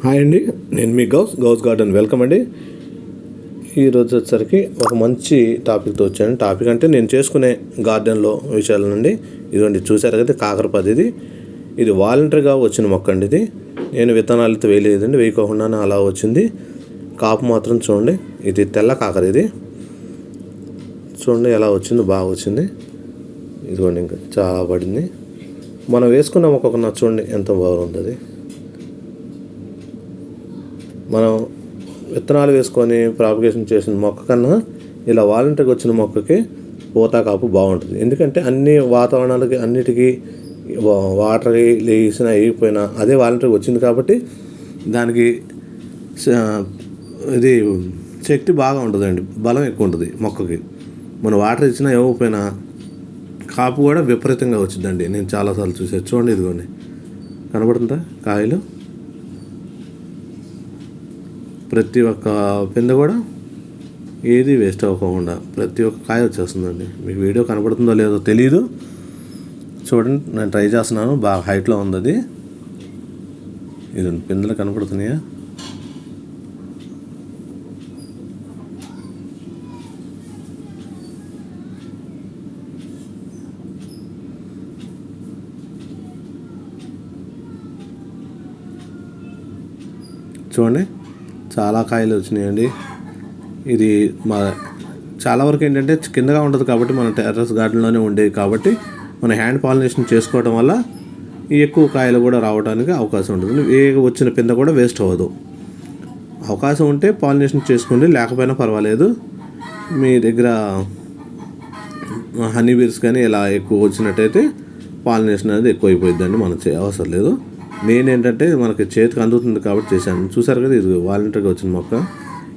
Hi అండి, నేను మీ Ghouse garden. Welcome అండి. ఈరోజు వచ్చేసరికి ఒక మంచి టాపిక్తో వచ్చాను. టాపిక్ అంటే నేను చేసుకునే గార్డెన్లో విషయాల నుండి. ఇదిగోండి, చూసారు కదా, కాకరపాదు. ఇది వాలంటరీగా వచ్చిన మొక్క అండి. ఇది నేను విత్తనాలతో వేయలేదండి, వేయకోకుండానే అలా వచ్చింది. కాపు మాత్రం చూడండి, ఇది తెల్ల కాకర. ఇది చూడండి ఎలా వచ్చిందో, బాగా వచ్చింది. ఇదిగోండి, ఇంకా చాలా పడింది. మనం వేసుకున్న మొక్క చూడండి ఎంత బాగుంది. అది మనం విత్తనాలు వేసుకొని ప్రాపగేషన్ చేసిన మొక్క కన్నా ఇలా వాలంటరీగా వచ్చిన మొక్కకి పూత కాపు బాగుంటుంది. ఎందుకంటే అన్ని వాతావరణాలకి అన్నిటికీ వాటర్ లేసినా వేయకపోయినా అదే వాలంటరీగా వచ్చింది కాబట్టి దానికి ఇది శక్తి బాగా ఉంటుందండి, బలం ఎక్కువ ఉంటుంది మొక్కకి. మనం వాటర్ ఇచ్చినా ఇవ్వకపోయినా కాపు కూడా విపరీతంగా వచ్చిందండి. నేను చాలాసార్లు చూసాను. చూడండి, ఇదిగోండి కనబడుతుందా కాయలు. ప్రతి ఒక్క పిందె కూడా ఏది వేస్ట్ అవ్వకుండా ప్రతి ఒక్క కాయ వచ్చేస్తుందండి. మీకు వీడియో కనబడుతుందో లేదో తెలియదు. చూడండి, నేను ట్రై చేస్తున్నాను. బాగా హైట్లో ఉంది అది. ఇది పిందెలు కనబడుతున్నాయా? చూడండి, చాలా కాయలు వచ్చినాయండి. ఇది చాలా వరకు ఏంటంటే కిందగా ఉంటుంది కాబట్టి మన టెర్రస్ గార్డెన్లోనే ఉండేవి కాబట్టి మన హ్యాండ్ పాలినేషన్ చేసుకోవడం వల్ల ఎక్కువ కాయలు కూడా రావడానికి అవకాశం ఉంటుంది. వచ్చిన పింద కూడా వేస్ట్ అవ్వదు. అవకాశం ఉంటే పాలినేషన్ చేసుకోండి, లేకపోయినా పర్వాలేదు. మీ దగ్గర హనీ బీర్స్ కానీ ఇలా ఎక్కువ వచ్చినట్టయితే పాలినేషన్ అనేది ఎక్కువ అయిపోయిందండి, మనం అవసరం లేదు. నేనేంటంటే మనకి చేతికి అందుతుంది కాబట్టి చేశాను. చూసారు కదా, ఇది వాలంటరీగా వచ్చిన మొక్క.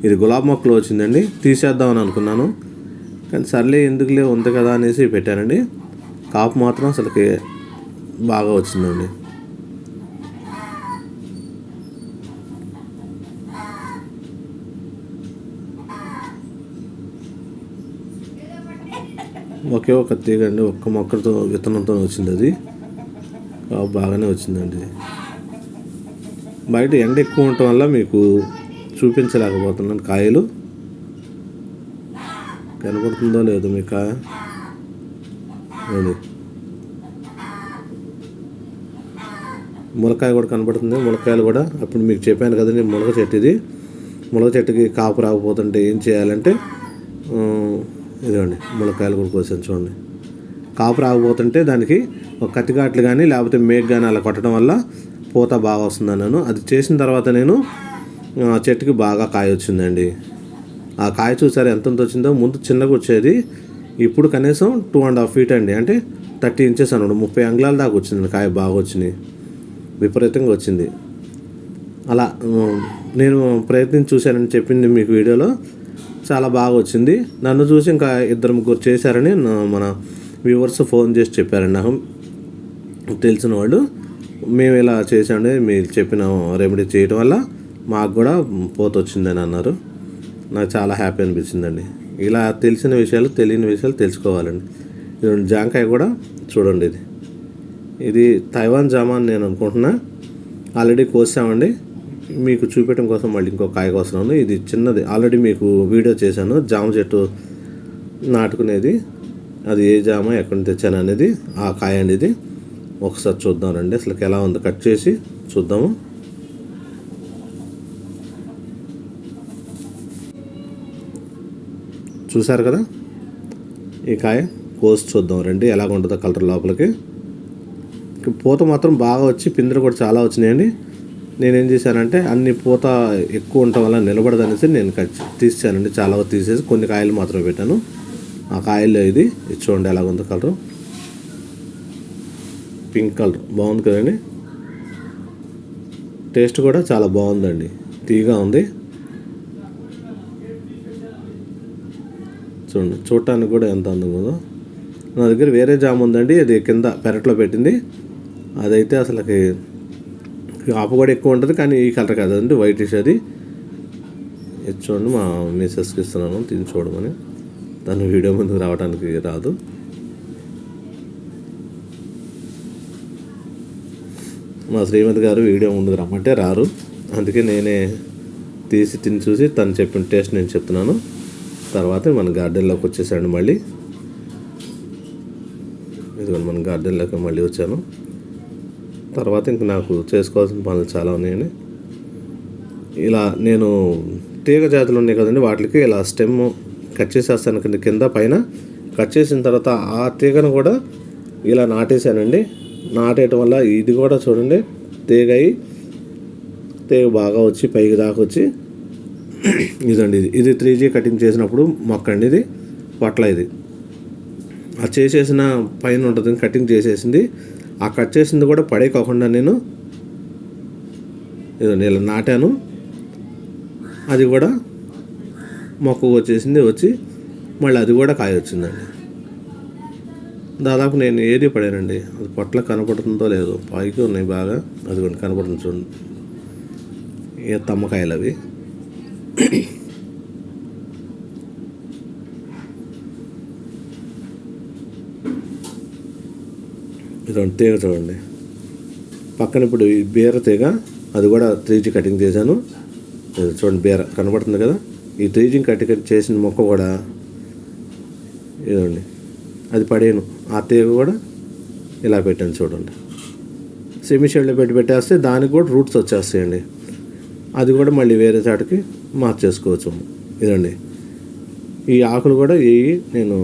ఇది గులాబీ మొక్కలో వచ్చిందండి. తీసేద్దామని అనుకున్నాను, కానీ సర్లే ఎందుకులే ఉంది కదా అనేసి పెట్టానండి. కాపు మాత్రం అసలుకి బాగా వచ్చిందండి. ఒకే ఒక తీగండి, ఒక్క మొక్కతో విత్తనంతో వచ్చింది. అది బాగానే వచ్చిందండి. బయట ఎండ ఎక్కువ ఉండటం వల్ల మీకు చూపించలేకపోతున్నాను. కాయలు కనబడుతుందో లేదో మీకు కాయ. ములకాయ కూడా కనబడుతుంది. ములకాయలు కూడా అప్పుడు మీకు చెప్పాను కదండి, ములగ చెట్టు. ఇది ములగ చెట్టుకి కాపు రాకపోతుంటే ఏం చేయాలంటే ఇదిగోండి, ములకాయలు కూడా కోసాను. చూడండి, కాపు రాకపోతుంటే దానికి ఒక కత్తిగాట్లు కానీ లేకపోతే మేక్ కానీ అలా కొట్టడం వల్ల పూత బాగా వస్తుందన్నాను. అది చేసిన తర్వాత నేను చెట్టుకి బాగా కాయ వచ్చిందండి. ఆ కాయ చూసారు ఎంత వచ్చిందో. ముందు చిన్నగా వచ్చేది, ఇప్పుడు కనీసం 2.5 feet అండి, అంటే 30 inches అన్నాడు. 30 అంగుళాల దాకా వచ్చింది కాయ. బాగా వచ్చినాయి, విపరీతంగా వచ్చింది. అలా నేను ప్రయత్నించి చూశానని చెప్పింది మీకు వీడియోలో. చాలా బాగా వచ్చింది. నన్ను చూసి ఇంకా 2-3 చేశారని మన వ్యూవర్స్ ఫోన్ చేసి చెప్పారండి నాకు, తెలిసిన వాళ్ళు. మేము ఇలా చేసామండి, మీరు చెప్పిన రెమెడీ చేయడం వల్ల మాకు కూడా పూత వచ్చిందని అన్నారు. నాకు చాలా హ్యాపీ అనిపించిందండి. ఇలా తెలిసిన విషయాలు తెలియని విషయాలు తెలుసుకోవాలండి. ఇది జాంకాయ కూడా చూడండి, ఇది తైవాన్ జామ అని నేను అనుకుంటున్నా. ఆల్రెడీ కోసామండి, మీకు చూపించడం కోసం మళ్ళీ ఇంకో కాయ కోస్తున్నాను. ఇది చిన్నది, ఆల్రెడీ మీకు వీడియో చేశాను. జామ చెట్టు నాటుకునేది, అది ఏ జామ ఎక్కడి నుంచి తెచ్చాను అనేది ఆ కాయ అండి. ఇది ఒకసారి చూద్దాం రండి, అసలు ఎలా ఉందో కట్ చేసి చూద్దాము. చూసారు కదా, ఈ కాయ కోసి చూద్దాం రండి ఎలాగ ఉంటుందో కలర్ లోపలికి. పూత మాత్రం బాగా వచ్చి పిందెలు కూడా చాలా వచ్చినాయండి. నేనేం చేశానంటే అన్ని పూత ఎక్కువ ఉండటం వల్ల నిలబడదనేసి నేను తీసానండి. చాలా తీసేసి కొన్ని కాయలు మాత్రమే పెట్టాను. ఆ కాయల్లో ఇది చూడండి ఎలాగుందో కలరు. పింక్ కలర్ బాగుంది కదండి. టేస్ట్ కూడా చాలా బాగుందండి, తీగా ఉంది. చూడండి, చూడటానికి కూడా ఎంత అందంగా ఉందో. నా దగ్గర వేరే జామ ఉందండి, అది కింద పెరట్లో పెట్టింది. అదైతే అసలుకి ఆపు కూడా ఎక్కువ ఉంటుంది, కానీ ఈ కలర్ కదండి, వైటిష్. అది చూడండి, మా మిస్సెస్కి ఇస్తున్నాను తిని చూడమని. తను వీడియో ముందుకు రావడానికి రాదు. మా శ్రీమతి గారు వీడియో ముందుకు రమ్మంటే రారు, అందుకే నేనే తీసి తిని చూసి తను చెప్పిన టేస్ట్ నేను చెప్తున్నాను. తర్వాత మన గార్డెన్లోకి వచ్చేసాను. మళ్ళీ ఇదిగోండి మన గార్డెన్లోకి మళ్ళీ వచ్చాను. తర్వాత ఇంక నాకు చేసుకోవాల్సిన పనులు చాలా ఉన్నాయని ఇలా నేను తీగ జాతులు ఉన్నాయి కదండి, వాటికి ఇలా స్టెమ్ కట్ చేసేస్తాను కింద పైన. కట్ చేసిన తర్వాత ఆ తీగను కూడా ఇలా నాటేశానండి. నాటేయటం వల్ల ఇది కూడా చూడండి తీగ బాగా వచ్చి పైకి దాకా వచ్చి ఇదండి. ఇది 3G కటింగ్ చేసినప్పుడు మొక్క అండి. ఇది పొట్ల. ఇది ఆ చేసేసిన పైన ఉంటుంది కటింగ్ చేసేసింది. ఆ కట్ చేసింది కూడా పడేయకోకుండా నేను ఇదండి ఇలా నాటాను. అది కూడా మొక్క వచ్చేసింది. వచ్చి మళ్ళీ అది కూడా కాయ వచ్చిందండి. దాదాపు నేను ఏది పడానండి. అది పొట్ల కనపడుతుందో లేదో, పైకి ఉన్నాయి బాగా. అది కూడా కనపడుతుంది చూడండి. ఏ తమ్మకాయలు అవి. ఇదండి తీగ చూడండి. పక్కన ఇప్పుడు ఈ బీర తీగ, అది కూడా 3G కటింగ్ చేశాను. చూడండి బీర కనపడుతుంది కదా. ఈ 3G కటింగ్ చేసిన మొక్క కూడా ఇదండి అది పడేను. ఆ తీగ కూడా ఇలా పెట్టాను చూడండి. సెమీ షేడ్లో పెట్టేస్తే దానికి కూడా రూట్స్ వచ్చేస్తాయండి. అది కూడా మళ్ళీ వేరే చాటుకి మార్చేసుకోవచ్చు. ఇదండి ఈ ఆకులు కూడా నేను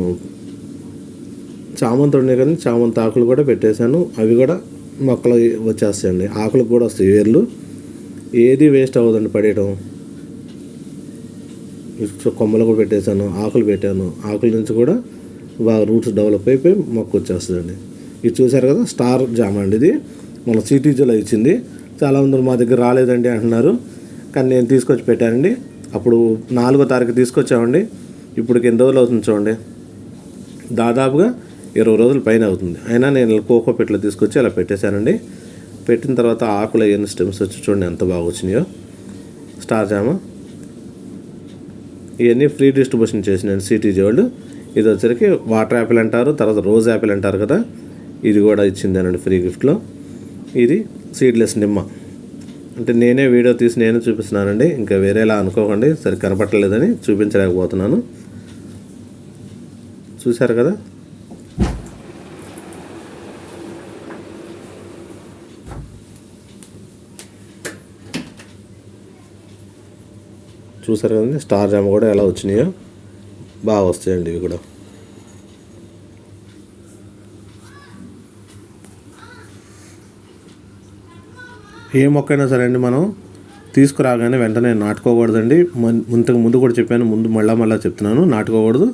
చామంతి ఉన్నాయి కానీ చామంతి ఆకులు కూడా పెట్టేశాను. అవి కూడా మొక్కలు వచ్చేస్తాయండి. ఆకులకు కూడా వస్తాయి వేర్లు. ఏది వేస్ట్ అవ్వదండి పడేయడం. కొమ్మలు కూడా పెట్టేశాను, ఆకులు పెట్టాను. ఆకుల నుంచి కూడా బాగా రూట్స్ డెవలప్ అయిపోయి మొక్క వచ్చేస్తుందండి. ఇది చూసారు కదా స్టార్ జామ అండి. ఇది మన సిటీజీలో ఇచ్చింది. చాలామంది మా దగ్గర రాలేదండి అంటున్నారు, కానీ నేను తీసుకొచ్చి పెట్టానండి. అప్పుడు 4వ తారీఖు తీసుకొచ్చామండి. ఇప్పుడు ఎన్ని రోజులు అవుతుంది చూడండి, దాదాపుగా 20 రోజుల పైన అవుతుంది. అయినా నేను కోకో పెట్లో తీసుకొచ్చి అలా పెట్టేశానండి. పెట్టిన తర్వాత ఆకులు అవన్నీ స్టెమ్స్ వచ్చి చూడండి ఎంత బాగా వచ్చినాయో. స్టార్ జామ ఇవన్నీ ఫ్రీ డిస్ట్రిబ్యూషన్ చేసినాను సిటీజీ వాళ్ళు. ఇది వచ్చరికి వాటర్ యాపిల్ అంటారు, తర్వాత రోజ్ యాపిల్ అంటారు కదా. ఇది కూడా ఇచ్చిందేనండి ఫ్రీ గిఫ్ట్లో. ఇది సీడ్లెస్ నిమ్మ. అంటే నేనే వీడియో తీసి నేనే చూపిస్తున్నానండి, ఇంకా వేరేలా అనుకోకండి. సరి కనపట్టలేదని చూపించలేకపోతున్నాను. చూశారు కదా. చూసారు కదండి స్టార్ జామ కూడా ఎలా వచ్చినాయో. బాగా వస్తాయండి ఇవి కూడా. ఏ మొక్కైనా సరే అండి మనం తీసుకురాగానే వెంటనే నాటుకోకూడదండి. ఇంతకు ముందు కూడా చెప్పాను, మళ్ళా చెప్తున్నాను, నాటుకోకూడదు.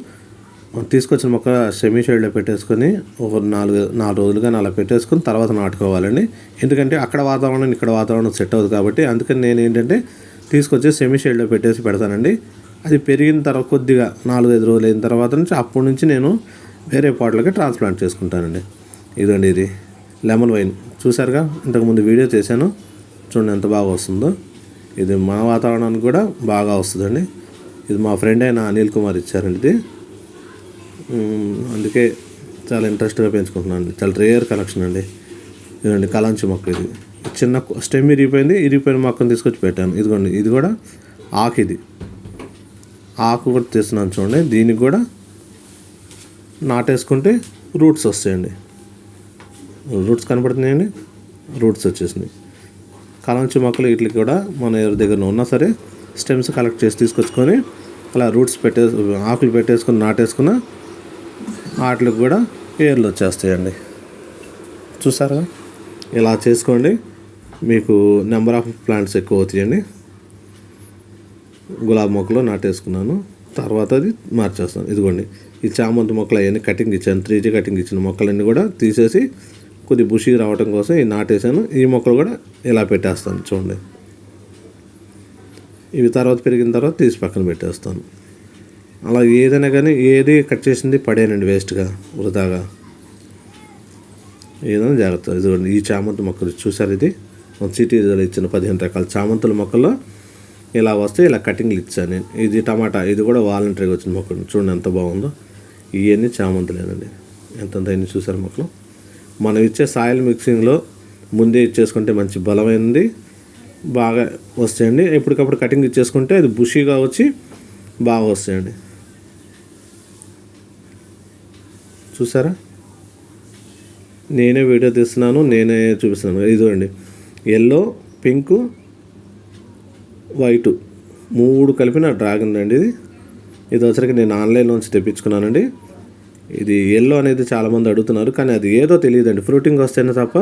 తీసుకొచ్చిన మొక్క సెమీ షేడ్లో పెట్టేసుకొని ఒక 4 రోజులుగా అలా పెట్టేసుకొని తర్వాత నాటుకోవాలండి. ఎందుకంటే అక్కడ వాతావరణం ఇక్కడ వాతావరణం సెట్ అవ్వదు కాబట్టి. అందుకని నేను ఏంటంటే తీసుకొచ్చి సెమీ షేడ్లో పెట్టేసి పెడతానండి. అది పెరిగిన తర్వాత కొద్దిగా 4-5 రోజులు అయిన తర్వాత నుంచి అప్పటి నుంచి నేను వేరే పాట్లకి ట్రాన్స్ప్లాంట్ చేసుకుంటానండి. ఇదండి ఇది లెమన్ వైన్. చూసారుగా, ఇంతకుముందు వీడియో చేశాను, చూడండి ఎంత బాగా వస్తుందో. ఇది మా వాతావరణానికి కూడా బాగా వస్తుందండి. ఇది మా ఫ్రెండ్ అయిన అనిల్ కుమార్ ఇచ్చారండి. ఇది అందుకే చాలా ఇంట్రెస్ట్గా పెంచుకుంటున్నాను. చాలా రేర్ కలెక్షన్ అండి. ఇదండి కలాంచి మొక్క. ఇది చిన్న స్టెమ్ ఇరిగిపోయిన మొక్కను తీసుకొచ్చి పెట్టాను. ఇదిగోండి ఇది కూడా ఆకు. ఇది ఆకు కూడా తీస్తున్నాను చూడండి. దీనికి కూడా నాటేసుకుంటే రూట్స్ వస్తాయండి. రూట్స్ కనపడుతున్నాయండి, రూట్స్ వచ్చేసినాయి. కలాంచి మొక్కలు వీటికి కూడా మన ఎవరి దగ్గర ఉన్నా సరే స్టెమ్స్ కలెక్ట్ చేసి తీసుకొచ్చుకొని అలా రూట్స్ ఆకులు పెట్టేసుకొని నాటేసుకున్న వాటికి కూడా ఏర్లు వచ్చేస్తాయండి. చూసారా, ఇలా చేసుకోండి, మీకు నెంబర్ ఆఫ్ ప్లాంట్స్ ఎక్కువ అవుతాయండి. గులాబీ మొక్కలు నాటేసుకున్నాను, తర్వాత అది మార్చేస్తాను. ఇదిగోండి ఈ చామంతి మొక్కలు అవన్నీ కటింగ్ ఇచ్చాను. 3G కటింగ్ ఇచ్చిన మొక్కలన్నీ కూడా తీసేసి కొద్ది బుషిగా రావడం కోసం ఈ నాటేసాను. ఈ మొక్కలు కూడా ఇలా పెట్టేస్తాను చూడండి. ఇవి తర్వాత పెరిగిన తర్వాత తీసి పక్కన పెట్టేస్తాను. అలా ఏదైనా కానీ ఏది కట్ చేసింది పడేనండి వేస్ట్గా, వృధాగా. ఏదైనా జాగ్రత్త. ఇదిగోండి ఈ చామంతి మొక్కలు చూసారు. ఇది సిటీలో ఇచ్చిన 15 రకాల చామంతుల మొక్కల్లో ఇలా వస్తే ఇలా కటింగ్లు ఇచ్చాను నేను. ఇది టమాటా, ఇది కూడా వాలంటరీగా వచ్చిన మొక్కలు చూడండి ఎంత బాగుందో. ఇవన్నీ చామంతులేనండి. ఎంతంత అన్నీ చూసారు మొక్కలు. మనం ఇచ్చే సాయిల్ మిక్సింగ్లో ముందే ఇచ్చేసుకుంటే మంచి బలమైనది, బాగా వస్తాయండి. ఎప్పటికప్పుడు కటింగ్ ఇచ్చేసుకుంటే అది బుషీగా వచ్చి బాగా వస్తాయండి. చూసారా, నేనే వీడియో తీస్తున్నాను, నేనే చూపిస్తున్నాను. ఇదిగోండి, ఎల్లో, పింకు, వైటు 3 కలిపిన డ్రాగన్ అండి. ఇది వచ్చరికి నేను ఆన్లైన్లోంచి తెప్పించుకున్నానండి. ఇది ఎల్లో అనేది చాలామంది అడుగుతున్నారు, కానీ అది ఏదో తెలియదండి. ఫ్రూటింగ్ వస్తేనే తప్ప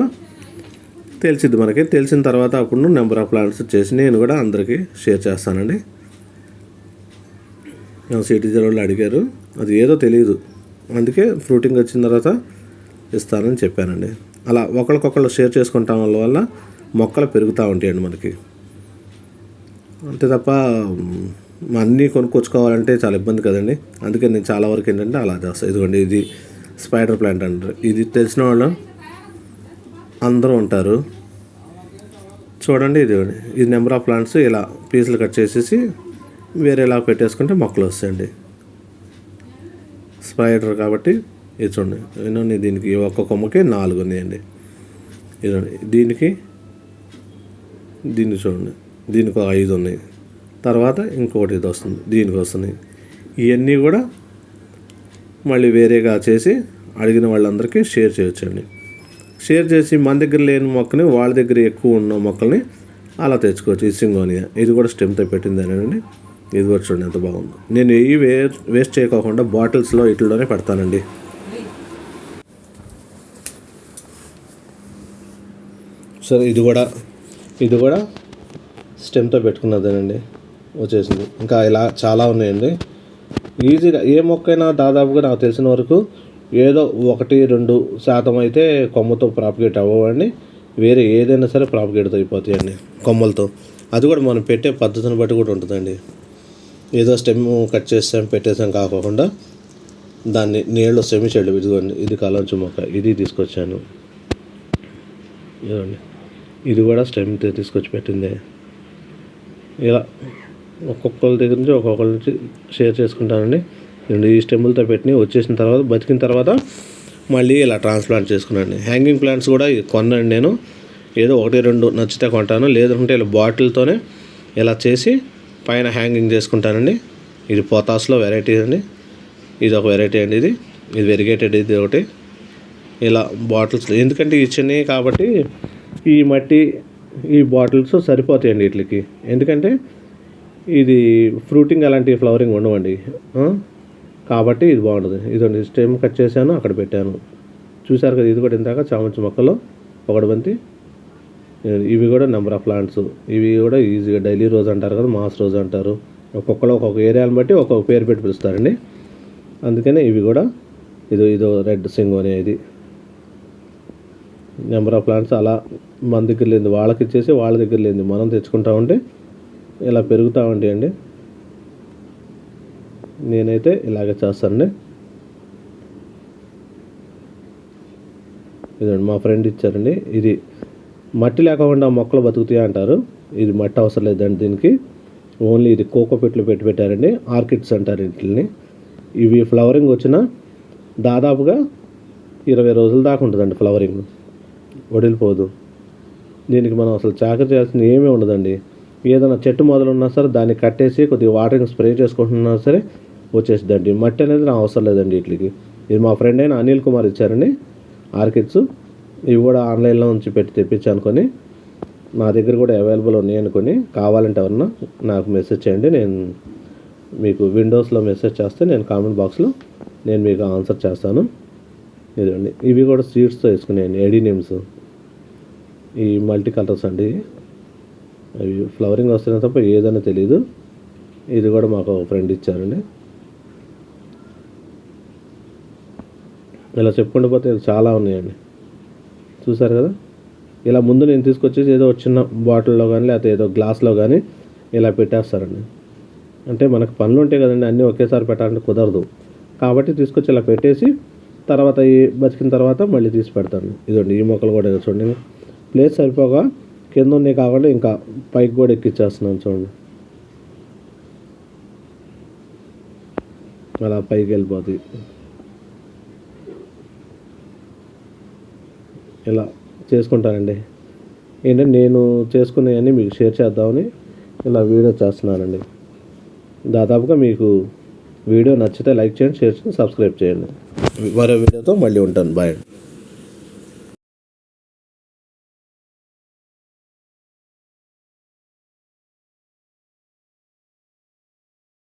తెలిసిద్ది మనకి. తెలిసిన తర్వాత అప్పుడు నెంబర్ ఆఫ్ ప్లాంట్స్ చేసి నేను కూడా అందరికీ షేర్ చేస్తానండి. సిటిజన్ వాళ్ళు అడిగారు, అది ఏదో తెలియదు, అందుకే ఫ్రూటింగ్ వచ్చిన తర్వాత ఇస్తానని చెప్పానండి. అలా ఒకరికొకళ్ళు షేర్ చేసుకుంటాం వల్ల మొక్కలు పెరుగుతూ ఉంటాయండి మనకి. అంతే తప్ప అన్నీ కొనుక్కొచ్చుకోవాలంటే చాలా ఇబ్బంది కదండి. అందుకే నేను చాలా వరకు ఏంటంటే అలా చేస్తాను. ఇదిగోండి, ఇది స్పైడర్ ప్లాంట్ అంటారు. ఇది తెలిసిన వాళ్ళు అందరూ ఉంటారు. చూడండి, ఇది నెంబర్ ఆఫ్ ప్లాంట్స్ ఇలా పీసులు కట్ చేసేసి వేరేలా పెట్టేసుకుంటే మొక్కలు వస్తాయండి. స్పైడర్ కాబట్టి ఇది చూడండి, ఎన్నో దీనికి ఒక్క కొమ్మకి 4 ఉన్నాయండి. ఇదండి, దీనికి చూడండి, దీనికి 5 ఉన్నాయి. తర్వాత ఇంకొకటి ఇది వస్తుంది, దీనికి వస్తున్నాయి. ఇవన్నీ కూడా మళ్ళీ వేరేగా చేసి అడిగిన వాళ్ళందరికీ షేర్ చేయొచ్చండి. షేర్ చేసి మన దగ్గర లేని మొక్కని వాళ్ళ దగ్గర ఎక్కువ ఉన్న మొక్కల్ని అలా తెచ్చుకోవచ్చు. ఈ సింగోనియా ఇది కూడా స్టెమ్తో పెట్టిందేనండి. ఇది కూడా చూడండి ఎంత బాగుంది. నేను ఈ వేస్ట్ చేయకోకుండా బాటిల్స్లో ఇట్లలోనే పెడతానండి. సరే, ఇది కూడా స్టెమ్తో పెట్టుకున్నదేనండి, వచ్చేసింది. ఇంకా ఇలా చాలా ఉన్నాయండి. ఈజీగా ఏ మొక్కైనా దాదాపుగా నాకు తెలిసిన వరకు ఏదో 1-2% అయితే కొమ్మతో ప్రాపగేట్ అవ్వండి. వేరే ఏదైనా సరే ప్రాపగేట్ అయిపోతాయండి కొమ్మలతో. అది కూడా మనం పెట్టే పద్ధతిని బట్టి కూడా ఉంటుందండి. ఏదో స్టెమ్ కట్ చేసాం పెట్టేసాం కాకుండా దాన్ని నీళ్ళు సెమి చెడు. ఇదిగోండి, ఇది కలంచు మొక్క, ఇది తీసుకొచ్చాను. ఇదిగోండి, ఇది కూడా స్టెమ్తో తీసుకొచ్చి పెట్టిందే. ఇలా ఒక్కొక్కరి దగ్గర నుంచి ఒక్కొక్కరి నుంచి షేర్ చేసుకుంటానండి. ఈ స్టెమ్లతో పెట్టి వచ్చేసిన తర్వాత బతికిన తర్వాత మళ్ళీ ఇలా ట్రాన్స్ప్లాంట్ చేసుకున్నాను. హ్యాంగింగ్ ప్లాంట్స్ కూడా కొన్నాను నేను. ఏదో 1-2 నచ్చితే కొంటాను, లేదంటే ఇలా బాటిల్తోనే ఇలా చేసి పైన హ్యాంగింగ్ చేసుకుంటానండి. ఇది పోతాస్లో వెరైటీ అండి, ఇది ఒక వెరైటీ అండి. ఇది వెరిగేటెడ్, ఇది ఒకటి. ఇలా బాటిల్స్ ఎందుకంటే ఈ చిన్నవి కాబట్టి ఈ మట్టి ఈ బాటిల్స్ సరిపోతాయండి వీటికి. ఎందుకంటే ఇది ఫ్రూటింగ్ అలాంటి ఫ్లవరింగ్ ఉండవండి, కాబట్టి ఇది బాగుంటుంది. ఇదండి, స్టెమ్ కట్ చేశాను, అక్కడ పెట్టాను. చూసారు కదా, ఇది కూడా ఇందాక చామంతి మొక్కలో ఒకటి బంతి. ఇవి కూడా నెంబర్ ఆఫ్ ప్లాంట్స్. ఇవి కూడా ఈజీగా డైలీ రోజ్ అంటారు కదా, మాస్ రోజ్ అంటారు. ఒక్కొక్కరు ఒక్కొక్క ఏరియాని బట్టి ఒక్కొక్క పేరు పెట్టి పిలుస్తారండి. అందుకని ఇవి కూడా ఇదో రెడ్ సింగోనియా. ఇది నెంబర్ ఆఫ్ ప్లాంట్స్ అలా మన దగ్గర లేని వాళ్ళకి ఇచ్చేసి వాళ్ళ దగ్గర లేని మనం తెచ్చుకుంటా ఉంటే ఇలా పెరుగుతూ ఉంటాయండి. నేనైతే ఇలాగే చేస్తానండి. ఇదండి, మా ఫ్రెండ్ ఇచ్చారండి. ఇది మట్టి లేకుండా మొక్కలు బతుకుతాయి అంటారు. ఇది మట్టి అవసరం లేదండి దీనికి. ఓన్లీ ఇది కోకో పెట్లు పెట్టారండి. ఆర్కిడ్స్ అంటారు వీటిని. ఇవి ఫ్లవరింగ్ వచ్చిన దాదాపుగా 20 రోజుల దాకా ఉంటుందండి ఫ్లవరింగ్, వడిలిపోదు. దీనికి మనం అసలు చాకరీ చేయాల్సింది ఏమీ ఉండదండి. ఏదైనా చెట్టు మొదలు ఉన్నా సరే దాన్ని కట్టేసి కొద్దిగా వాటరింగ్ స్ప్రే చేసుకుంటున్నా సరే వచ్చేసిద్దండి. మట్టి అనేది నా అవసరం లేదండి వీటికి. ఇది మా ఫ్రెండ్ అయిన అనిల్ కుమార్ ఇచ్చారండి ఆర్కిడ్స్. ఇవి కూడా ఆన్లైన్లో నుంచి తెప్పించాను కొని. నా దగ్గర కూడా అవైలబుల్ ఉన్నాయి అనుకొని. కావాలంటే ఎవరన్నా నాకు మెసేజ్ చేయండి, నేను మీకు విండోస్లో మెసేజ్ చేస్తే నేను కామెంట్ బాక్స్లో నేను మీకు ఆన్సర్ చేస్తాను. ఇదండి, ఇవి కూడా సీడ్స్తో వేసుకునేయండి, ఎడీనియమ్స్. ఈ మల్టీ కలర్స్ అండి, అవి ఫ్లవరింగ్ వస్తున్నా తప్ప ఏదైనా తెలీదు. ఇది కూడా మాకు ఫ్రెండ్ ఇచ్చారండి. ఇలా చెప్పుకుంటూ పోతే చాలా ఉన్నాయండి. చూసారు కదా, ఇలా ముందు నేను తీసుకొచ్చేసి ఏదో చిన్న బాటిల్లో కానీ లేకపోతే ఏదో గ్లాస్లో కానీ ఇలా పెట్టేస్తారండి. అంటే మనకు పనులు ఉంటాయి కదండి, అన్నీ ఒకేసారి పెట్టాలంటే కుదరదు. కాబట్టి తీసుకొచ్చి ఇలా పెట్టేసి తర్వాత ఈ బతికిన తర్వాత మళ్ళీ తీసి పెడతాను. ఇదండి, ఈ మొక్కలు కూడా చూడండి, ప్లేస్ సరిపోగా కింద ఉన్నాయి కాకుండా ఇంకా పైకి కూడా ఎక్కిచ్చేస్తున్నాను చూడండి. అలా పైకి వెళ్ళిపోతుంది. ఇలా చేసుకుంటానండి. ఏంటంటే నేను చేసుకునేవన్నీ మీకు షేర్ చేద్దామని ఇలా వీడియో చేస్తున్నానండి. దాదాపుగా మీకు వీడియో నచ్చితే లైక్ చేయండి, షేర్ చేయండి, సబ్స్క్రైబ్ చేయండి. మరో వీడియోతో మళ్ళీ ఉంటాను. బాయ్.